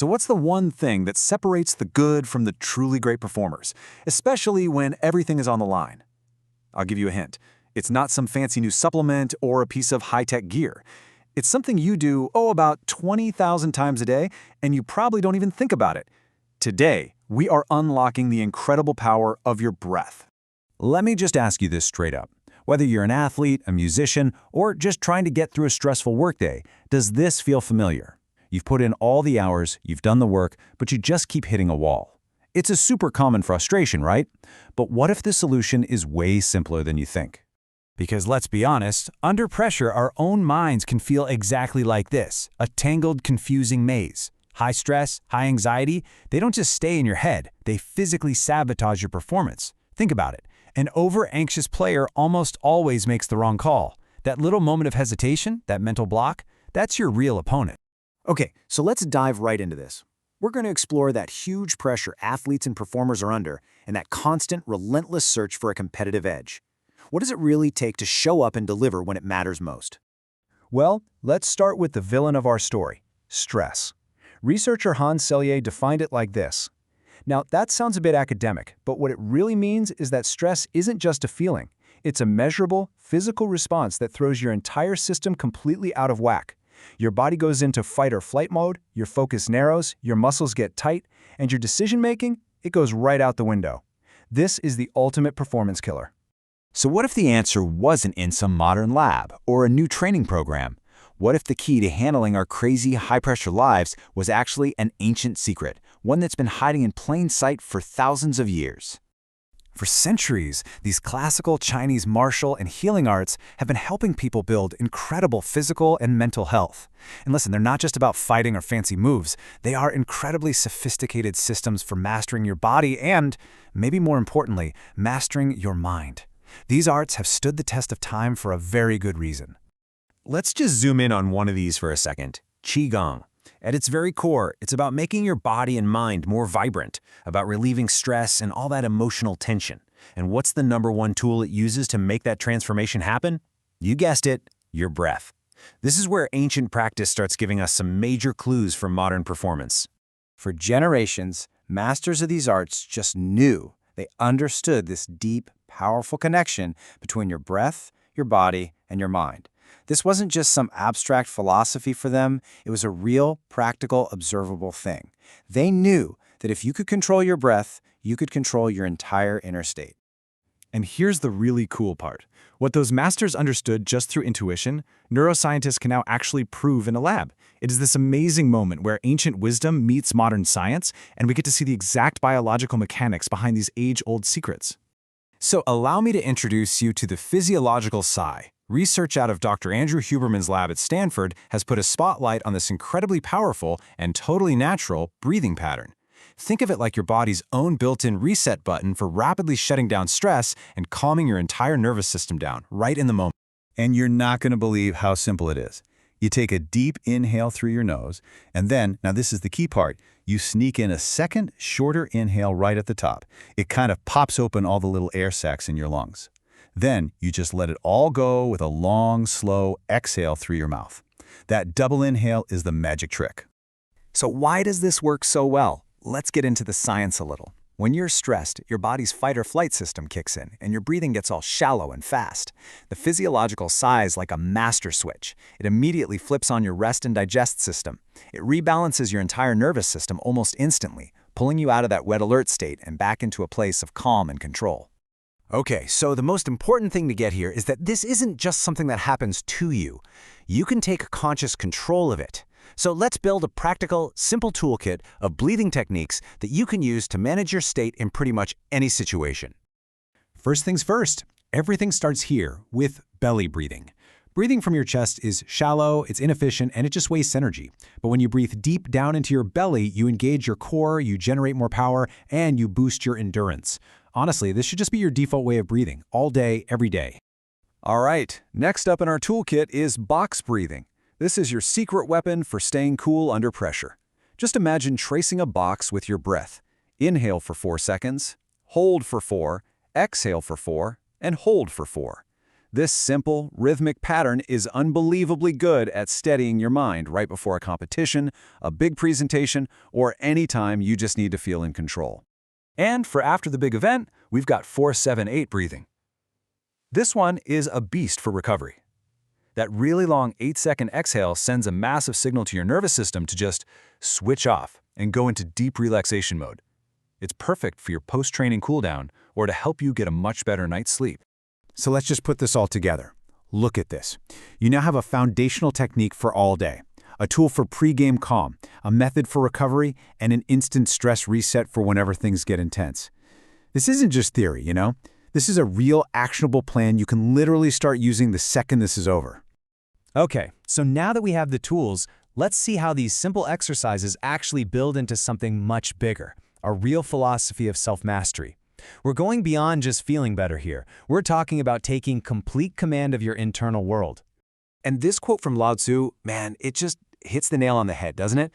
So what's the one thing that separates the good from the truly great performers, especially when everything is on the line? I'll give you a hint. It's not some fancy new supplement or a piece of high-tech gear. It's something you do, about 20,000 times a day, and you probably don't even think about it. Today, we are unlocking the incredible power of your breath. Let me just ask you this straight up. Whether you're an athlete, a musician, or just trying to get through a stressful workday, does this feel familiar? You've put in all the hours, you've done the work, but you just keep hitting a wall. It's a super common frustration, right? But what if the solution is way simpler than you think? Because let's be honest, under pressure, our own minds can feel exactly like this, a tangled, confusing maze. High stress, high anxiety, they don't just stay in your head, they physically sabotage your performance. Think about it. An over-anxious player almost always makes the wrong call. That little moment of hesitation, that mental block, that's your real opponent. Okay, so let's dive right into this. We're going to explore that huge pressure athletes and performers are under and that constant, relentless search for a competitive edge. What does it really take to show up and deliver when it matters most? Well, let's start with the villain of our story, stress. Researcher Hans Selye defined it like this. Now, that sounds a bit academic, but what it really means is that stress isn't just a feeling. It's a measurable, physical response that throws your entire system completely out of whack. Your body goes into fight or flight mode, your focus narrows, your muscles get tight, and your decision-making, it goes right out the window. This is the ultimate performance killer. So what if the answer wasn't in some modern lab or a new training program? What if the key to handling our crazy, high-pressure lives was actually an ancient secret, one that's been hiding in plain sight for thousands of years? For centuries, these classical Chinese martial and healing arts have been helping people build incredible physical and mental health. And listen, they're not just about fighting or fancy moves. They are incredibly sophisticated systems for mastering your body and, maybe more importantly, mastering your mind. These arts have stood the test of time for a very good reason. Let's just zoom in on one of these for a second. Qigong. At its very core, it's about making your body and mind more vibrant, about relieving stress and all that emotional tension. And what's the #1 tool it uses to make that transformation happen? You guessed it, your breath. This is where ancient practice starts giving us some major clues for modern performance. For generations, masters of these arts just knew, they understood this deep, powerful connection between your breath, your body, and your mind. This wasn't just some abstract philosophy for them, it was a real, practical, observable thing. They knew that if you could control your breath, you could control your entire inner state. And here's the really cool part. What those masters understood just through intuition, neuroscientists can now actually prove in a lab. It is this amazing moment where ancient wisdom meets modern science, and we get to see the exact biological mechanics behind these age-old secrets. So allow me to introduce you to the Physiological Sigh. Research out of Dr. Andrew Huberman's lab at Stanford has put a spotlight on this incredibly powerful and totally natural breathing pattern. Think of it like your body's own built-in reset button for rapidly shutting down stress and calming your entire nervous system down right in the moment. And you're not going to believe how simple it is. You take a deep inhale through your nose, and then, now this is the key part, you sneak in a second, shorter inhale right at the top. It kind of pops open all the little air sacs in your lungs. Then you just let it all go with a long, slow exhale through your mouth. That double inhale is the magic trick. So why does this work so well? Let's get into the science a little. When you're stressed, your body's fight or flight system kicks in, and your breathing gets all shallow and fast. The physiological sigh is like a master switch. It immediately flips on your rest and digest system. It rebalances your entire nervous system almost instantly, pulling you out of that red alert state and back into a place of calm and control. Okay, so the most important thing to get here is that this isn't just something that happens to you. You can take conscious control of it. So let's build a practical, simple toolkit of breathing techniques that you can use to manage your state in pretty much any situation. First things first, everything starts here with belly breathing. Breathing from your chest is shallow, it's inefficient, and it just wastes energy. But when you breathe deep down into your belly, you engage your core, you generate more power, and you boost your endurance. Honestly, this should just be your default way of breathing, all day, every day. All right, next up in our toolkit is box breathing. This is your secret weapon for staying cool under pressure. Just imagine tracing a box with your breath. Inhale for 4 seconds, hold for 4, exhale for 4, and hold for 4. This simple, rhythmic pattern is unbelievably good at steadying your mind right before a competition, a big presentation, or any time you just need to feel in control. And for after the big event, we've got 4-7-8 breathing. This one is a beast for recovery. That really long 8-second exhale sends a massive signal to your nervous system to just switch off and go into deep relaxation mode. It's perfect for your post-training cooldown or to help you get a much better night's sleep. So let's just put this all together. Look at this. You now have a foundational technique for all day, a tool for pre-game calm, a method for recovery, and an instant stress reset for whenever things get intense. This isn't just theory, you know? This is a real, actionable plan you can literally start using the second this is over. Okay, so now that we have the tools, let's see how these simple exercises actually build into something much bigger, a real philosophy of self-mastery. We're going beyond just feeling better here. We're talking about taking complete command of your internal world. And this quote from Lao Tzu, man, it just hits the nail on the head, doesn't it?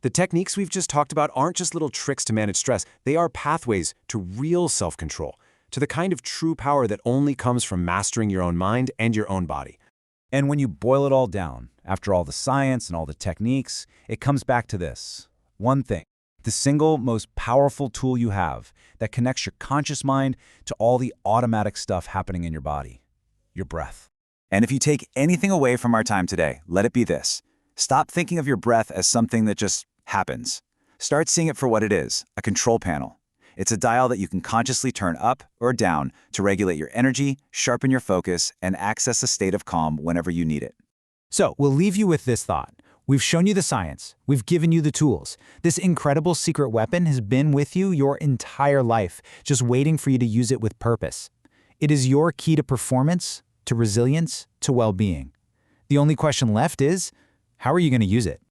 The techniques we've just talked about aren't just little tricks to manage stress. They are pathways to real self-control, to the kind of true power that only comes from mastering your own mind and your own body. And when you boil it all down, after all the science and all the techniques, it comes back to this. One thing, the single most powerful tool you have that connects your conscious mind to all the automatic stuff happening in your body, your breath. And if you take anything away from our time today, let it be this. Stop thinking of your breath as something that just happens. Start seeing it for what it is, a control panel. It's a dial that you can consciously turn up or down to regulate your energy, sharpen your focus, and access a state of calm whenever you need it. So, we'll leave you with this thought. We've shown you the science. We've given you the tools. This incredible secret weapon has been with you your entire life, just waiting for you to use it with purpose. It is your key to performance, to resilience, to well-being. The only question left is, how are you going to use it?